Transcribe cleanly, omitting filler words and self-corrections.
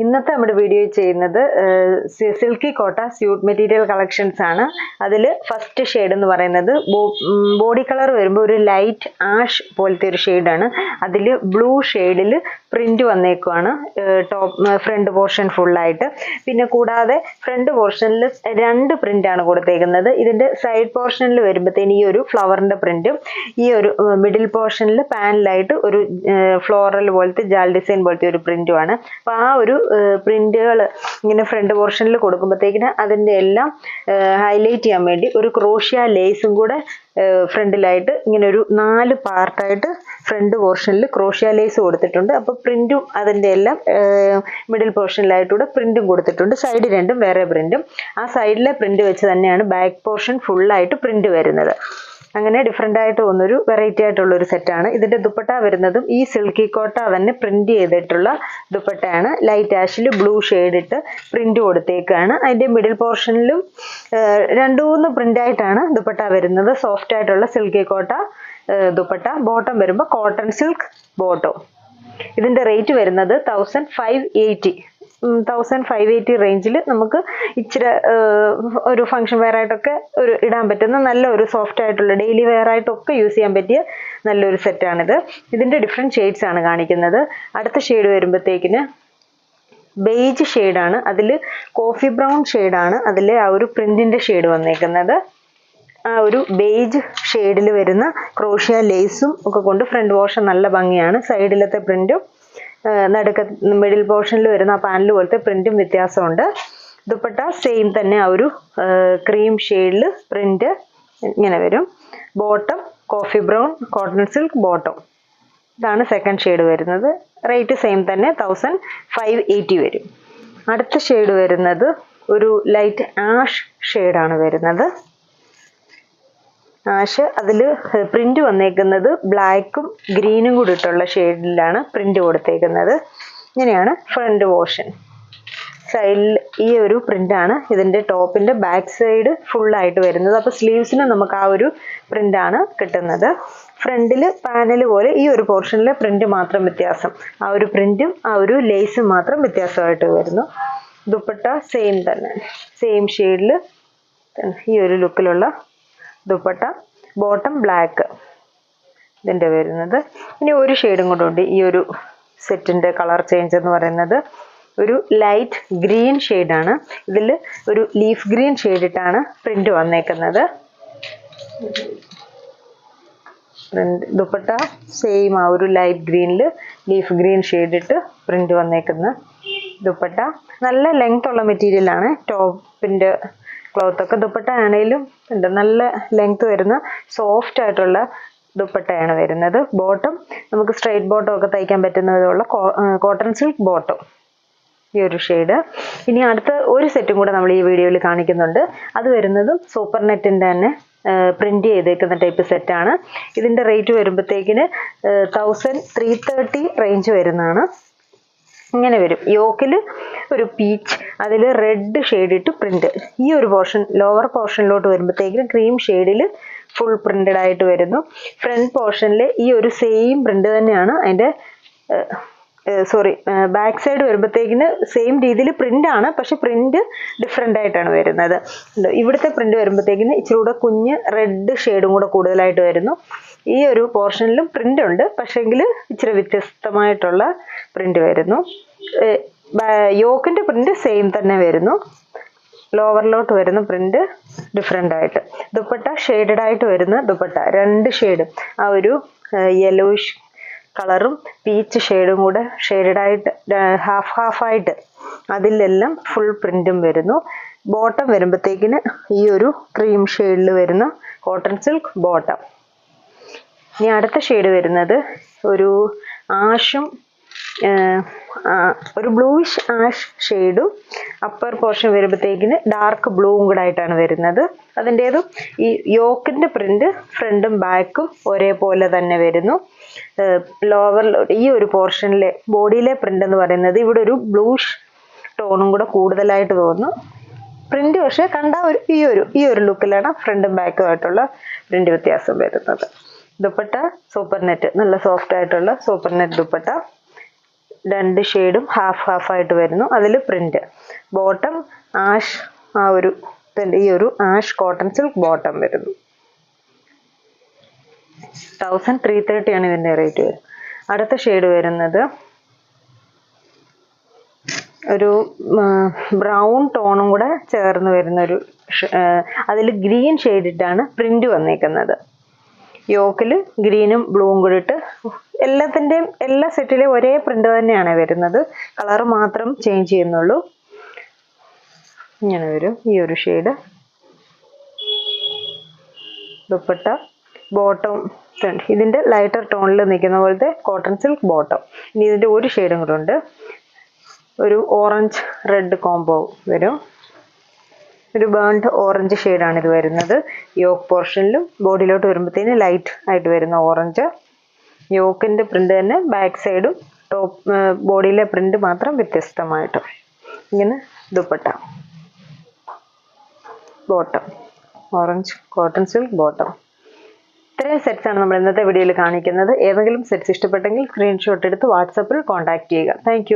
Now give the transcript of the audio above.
ഇന്നത്തെ നമ്മുടെ വീഡിയോ ചെയ്യുന്നത് സിൽക്കി കോട്ട സ്യൂട്ട് മെറ്റീരിയൽ കളക്ഷൻസ് ആണ്. അതിൽ ഫസ്റ്റ് ഷെയ്ഡ് എന്ന് പറയുന്നത് ബോഡി കളർ വരുമ്പോൾ ഒരു ലൈറ്റ് ആഷ് പോലത്തെ ഒരു ഷെയ്ഡാണ്. അതിൽ ബ്ലൂ ഷെയ്ഡിൽ പ്രിന്റ് വന്നേക്കുവാണ് ഫ്രണ്ട് പോർഷൻ ഫുള്ളായിട്ട്. പിന്നെ കൂടാതെ ഫ്രണ്ട് പോർഷനിൽ രണ്ട് പ്രിന്റാണ് കൊടുത്തേക്കുന്നത്. ഇതിന്റെ സൈഡ് പോർഷനിൽ വരുമ്പോഴത്തേന് ഈ ഒരു ഫ്ലവറിന്റെ പ്രിന്റും ഈ ഒരു മിഡിൽ പോർഷനിൽ പാനലായിട്ട് ഒരു ഫ്ലോറൽ പോലത്തെ ജാൽ ഡിസൈൻ പോലത്തെ ഒരു പ്രിന്റുമാണ്. അപ്പോൾ ആ ഒരു പ്രിന്റുകൾ ഇങ്ങനെ ഫ്രണ്ട് പോർഷനിൽ കൊടുക്കുമ്പോഴത്തേക്കിന് അതിൻ്റെ എല്ലാം ഹൈലൈറ്റ് ചെയ്യാൻ വേണ്ടി ഒരു ക്രോഷ്യ ലേസും കൂടെ ഫ്രണ്ടിലായിട്ട് ഇങ്ങനെ ഒരു 4 പാർട്ടായിട്ട് ഫ്രണ്ട് പോർഷനിൽ ക്രോഷ്യ ലേസ് കൊടുത്തിട്ടുണ്ട്. അപ്പോൾ പ്രിന്റും അതിൻ്റെ എല്ലാം മിഡിൽ പോർഷനിലായിട്ടൂടെ പ്രിന്റും കൊടുത്തിട്ടുണ്ട്. സൈഡ് രണ്ടും വേറെ പ്രിന്റും. ആ സൈഡിലെ പ്രിന്റ് വെച്ച് തന്നെയാണ് ബാക്ക് പോർഷൻ ഫുള്ളായിട്ട് പ്രിന്റ് വരുന്നത്. അങ്ങനെ ഡിഫറെൻ്റ് ആയിട്ട് വന്നൊരു വെറൈറ്റി ആയിട്ടുള്ള ഒരു സെറ്റാണ്. ഇതിന്റെ ദുപ്പട്ട വരുന്നതും ഈ സിൽക്കി കോട്ട തന്നെ പ്രിന്റ് ചെയ്തിട്ടുള്ള ദുപ്പട്ടയാണ്. ലൈറ്റ് ആഷിൽ ബ്ലൂ ഷെയ്ഡ് ഇട്ട് പ്രിന്റ് കൊടുത്തേക്കാണ്. അതിന്റെ മിഡിൽ പോർഷനിലും 2-3 പ്രിന്റ് ആയിട്ടാണ് ദുപ്പട്ട വരുന്നത്. സോഫ്റ്റ് ആയിട്ടുള്ള സിൽക്കി കോട്ട ദുപ്പട്ട. ബോട്ടം വരുമ്പോൾ കോട്ടൺ സിൽക്ക് ബോട്ടം. ഇതിന്റെ റേറ്റ് വരുന്നത് 1580 റേഞ്ചിൽ നമുക്ക് ഇച്ചിരി ഒരു ഫംഗ്ഷൻ വെയർ ആയിട്ടൊക്കെ ഇടാൻ പറ്റുന്ന നല്ല ഒരു സോഫ്റ്റ് ആയിട്ടുള്ള ഡെയിലി വെയർ ആയിട്ടൊക്കെ യൂസ് ചെയ്യാൻ പറ്റിയ നല്ലൊരു സെറ്റാണിത്. ഇതിന്റെ ഡിഫറെൻറ്റ് ഷെയ്ഡ്സ് ആണ് കാണിക്കുന്നത്. അടുത്ത ഷെയ്ഡ് വരുമ്പോഴത്തേക്കിന് ബേജ് ഷെയ്ഡാണ്. അതിൽ കോഫി ബ്രൗൺ ഷെയ്ഡാണ് അതിൽ ആ ഒരു പ്രിന്റിന്റെ ഷെയ്ഡ് വന്നേക്കുന്നത്. ആ ഒരു ബേജ് ഷെയ്ഡിൽ വരുന്ന ക്രോഷ്യ ലേസും ഒക്കെ കൊണ്ട് ഫ്രണ്ട് പോർഷൻ നല്ല ഭംഗിയാണ്. സൈഡിലത്തെ പ്രിന്റും നടുക്ക് മിഡിൽ പോർഷനിൽ വരുന്ന ആ പാനൽ പോലത്തെ പ്രിന്റും വ്യത്യാസമുണ്ട്. ദുപ്പട്ട സെയിം തന്നെ ആ ഒരു ക്രീം ഷെയ്ഡിൽ പ്രിന്റ് ഇങ്ങനെ വരും. Bottom coffee brown cotton silk bottom. ഇതാണ് സെക്കൻഡ് ഷെയ്ഡ് വരുന്നത്. റേറ്റ് സെയിം തന്നെ 1580 വരും. അടുത്ത ഷെയ്ഡ് വരുന്നത് ഒരു ലൈറ്റ് ആഷ് ഷെയ്ഡാണ് വരുന്നത്. ആഷ് അതിൽ പ്രിന്റ് വന്നേക്കുന്നത് ബ്ലാക്കും ഗ്രീനും കൂടി ഇട്ടുള്ള ഷെയ്ഡിലാണ് പ്രിന്റ് കൊടുത്തേക്കുന്നത്. ഇങ്ങനെയാണ് ഫ്രണ്ട് പോർഷൻ. സൈഡിൽ ഈ ഒരു പ്രിന്റാണ് ഇതിന്റെ ടോപ്പിന്റെ ബാക്ക് സൈഡ് ഫുള്ളായിട്ട് വരുന്നത്. അപ്പോൾ സ്ലീവ്സിന് നമുക്ക് ആ ഒരു പ്രിന്റാണ് കിട്ടുന്നത്. ഫ്രണ്ടിൽ പാനൽ പോലെ ഈ ഒരു പോർഷനിലെ പ്രിന്റ് മാത്രം വ്യത്യാസം. ആ ഒരു പ്രിന്റും ആ ഒരു ലേസും മാത്രം വ്യത്യാസമായിട്ട് വരുന്നു. ദുപ്പട്ട സെയിം തന്നെ സെയിം ഷെയ്ഡിൽ ഈ ഒരു ലുക്കിലുള്ള ദുപ്പട്ട. ബോട്ടം ബ്ലാക്ക് ഇതിൻ്റെ വരുന്നത്. ഇനി ഒരു ഷെയ്ഡും കൂടെ ഉണ്ട് ഈ ഒരു സെറ്റിൻ്റെ കളർ ചേഞ്ച് എന്ന് പറയുന്നത്. ഒരു ലൈറ്റ് ഗ്രീൻ ഷെയ്ഡാണ്. ഇതിൽ ഒരു ലീഫ് ഗ്രീൻ ഷെയ്ഡിട്ടാണ് പ്രിന്റ് വന്നേക്കുന്നത്. ദുപ്പട്ട സെയിം ആ ഒരു ലൈറ്റ് ഗ്രീനിൽ ലീഫ് ഗ്രീൻ ഷെയ്ഡിട്ട് പ്രിന്റ് വന്നേക്കുന്ന ദുപ്പട്ട. നല്ല ലെങ്ത് ഉള്ള മെറ്റീരിയലാണ്. ടോപ്പിൻ്റെ ക്ലോത്തൊക്കെ ദുപ്പട്ട ആണെങ്കിലും ഉണ്ട് നല്ല ലെങ്ത് വരുന്ന സോഫ്റ്റ് ആയിട്ടുള്ള ദുപ്പട്ടയാണ് വരുന്നത്. ബോട്ടം നമുക്ക് സ്ട്രെയിറ്റ് ബോട്ടം ഒക്കെ തയ്ക്കാൻ പറ്റുന്ന വിധമുള്ള കോട്ടൺ സിൽക്ക് ബോട്ടം ഈ ഒരു ഷെയ്ഡ്. ഇനി അടുത്ത ഒരു സെറ്റും കൂടെ നമ്മൾ ഈ വീഡിയോയിൽ കാണിക്കുന്നുണ്ട്. അത് വരുന്നതും സൂപ്പർ നെറ്റിൻ്റെ തന്നെ പ്രിന്റ് ചെയ്തേക്കുന്ന ടൈപ്പ് സെറ്റാണ്. ഇതിൻ്റെ റേറ്റ് വരുമ്പോഴത്തേക്കിന് 1330 റേഞ്ച് വരുന്നതാണ്. ഇങ്ങനെ വരും. യോക്കിൽ ഒരു പീച്ച് അതിൽ റെഡ് ഷെയ്ഡ് ഇട്ട് പ്രിന്റ്. ഈ ഒരു പോർഷൻ ലോവർ പോർഷനിലോട്ട് വരുമ്പോഴത്തേക്കും ക്രീം ഷെയ്ഡിൽ ഫുൾ പ്രിന്റഡ് ആയിട്ട് വരുന്നു. ഫ്രണ്ട് പോർഷനിൽ ഈ ഒരു സെയിം പ്രിന്റ് തന്നെയാണ് അതിൻ്റെ ബാക്ക് സൈഡ് വരുമ്പോഴത്തേക്കിന് സെയിം രീതിയിൽ പ്രിന്റ് ആണ്. പക്ഷെ പ്രിന്റ് ഡിഫറെൻ്റ് ആയിട്ടാണ് വരുന്നത്. ഇവിടുത്തെ പ്രിന്റ് വരുമ്പോഴത്തേക്കിന് ഇച്ചിരി കൂടെ കുഞ്ഞ് റെഡ് ഷെയ്ഡും കൂടെ കൂടുതലായിട്ട് വരുന്നു. ഈ ഒരു പോർഷനിലും പ്രിന്റ് ഉണ്ട്, പക്ഷെങ്കിൽ ഇച്ചിരി വ്യത്യസ്തമായിട്ടുള്ള പ്രിന്റ് വരുന്നു. യോക്കിന്റെ പ്രിന്റ് സെയിം തന്നെ വരുന്നു. ലോവറിലോട്ട് വരുന്ന പ്രിന്റ് ഡിഫറെൻ്റ് ആയിട്ട്. ദുപ്പട്ട ഷെയ്ഡഡ് ആയിട്ട് വരുന്ന ദുപ്പട്ട. 2 ഷെയ്ഡും ആ ഒരു യെലോയിഷ് കളറും പീച്ച് ഷെയ്ഡും കൂടെ ഷെയ്ഡഡ് ആയിട്ട് ഹാഫ് ആയിട്ട് അതിലെല്ലാം ഫുൾ പ്രിന്റും വരുന്നു. ബോട്ടം വരുമ്പോഴത്തേക്കിന് ഈ ഒരു ക്രീം ഷെയ്ഡിൽ വരുന്ന കോട്ടൺ സിൽക്ക് ബോട്ടം. ഇനി അടുത്ത ഷെയ്ഡ് വരുന്നത് ഒരു ആഷും ഒരു ബ്ലൂയിഷ് ആഷ് ഷെയ്ഡും അപ്പർ പോർഷൻ വരുമ്പോഴത്തേക്കിന് ഡാർക്ക് ബ്ലൂവും കൂടെ ആയിട്ടാണ് വരുന്നത്. അതിൻ്റേതും ഈ യോക്കിൻ്റെ പ്രിന്റ് ഫ്രണ്ടും ബാക്കും ഒരേപോലെ തന്നെ വരുന്നു. ലോവർ ഈ ഒരു പോർഷനിലെ ബോഡിയിലെ പ്രിന്റ് എന്ന് പറയുന്നത് ഇവിടെ ഒരു ബ്ലൂഷ് ടോണും കൂടെ കൂടുതലായിട്ട് തോന്നുന്നു. പ്രിന്റ് പക്ഷേ കണ്ട ഈ ഒരു ലുക്കിലാണ് ഫ്രണ്ടും ബാക്കും ആയിട്ടുള്ള പ്രിന്റ് വ്യത്യാസം വരുന്നത്. ദുപ്പട്ട സൂപ്പർ നെറ്റ്, നല്ല സോഫ്റ്റ് ആയിട്ടുള്ള സൂപ്പർ നെറ്റ് ദുപ്പട്ട. രണ്ട് ഷെയ്ഡും ഹാഫ് ആയിട്ട് വരുന്നു. അതിൽ പ്രിന്റ്. ബോട്ടം ആഷ്, ആ ഒരു ഈ ഒരു ആഷ് കോട്ടൺ സിൽക്ക് ബോട്ടം വരുന്നു. 1330 ആണ് ഇതിന്റെ റേറ്റ് വരുന്നത്. അടുത്ത ഷെയ്ഡ് വരുന്നത് ഒരു ബ്രൗൺ ടോണും കൂടെ ചേർന്ന് വരുന്ന ഒരു, അതിൽ ഗ്രീൻ ഷെയ്ഡിട്ടാണ് പ്രിന്റ് വന്നേക്കുന്നത്. യോക്കിൽ ഗ്രീനും ബ്ലൂവും കൂടി ഇട്ട്, എല്ലാ സെറ്റിലെയും ഒരേ പ്രിന്റ് തന്നെയാണ് വരുന്നത്. കളർ മാത്രം ചേഞ്ച് ചെയ്യുന്നുള്ളൂ. ഇങ്ങനെ വരും ഈ ഒരു ഷെയ്ഡ്. ദുപ്പട്ട ബോട്ടം ഇതിന്റെ ലൈറ്റർ ടോണിൽ നിൽക്കുന്ന പോലത്തെ കോട്ടൺ സിൽക്ക് ബോട്ടം. ഇനി ഇതിന്റെ ഒരു ഷെയ്ഡും കൂടെ ഉണ്ട്. ഒരു ഓറഞ്ച് റെഡ് കോംബോ വരും. ഒരു ബേൺഡ് ഓറഞ്ച് ഷെയ്ഡാണ് ഇത് വരുന്നത്. യോക്ക് പോർഷനിലും ബോഡിയിലോട്ട് വരുമ്പോഴത്തേന് ലൈറ്റ് ആയിട്ട് വരുന്ന ഓറഞ്ച്. യോക്കിന്റെ പ്രിന്റ് തന്നെ, ബാക്ക് സൈഡും ടോപ്പ് ബോഡിയിലെ പ്രിന്റ് മാത്രം വ്യത്യസ്തമായിട്ട്. ഇങ്ങനെ dupatta, bottom orange cotton silk bottom. ഇത്രയും സെറ്റ്സ് ആണ് നമ്മൾ ഇന്നത്തെ വീഡിയോയിൽ കാണിക്കുന്നത്. ഏതെങ്കിലും സെറ്റ്സ് ഇഷ്ടപ്പെട്ടെങ്കിൽ സ്ക്രീൻഷോട്ട് എടുത്ത് വാട്സാപ്പിൽ കോൺടാക്ട് ചെയ്യുക. താങ്ക്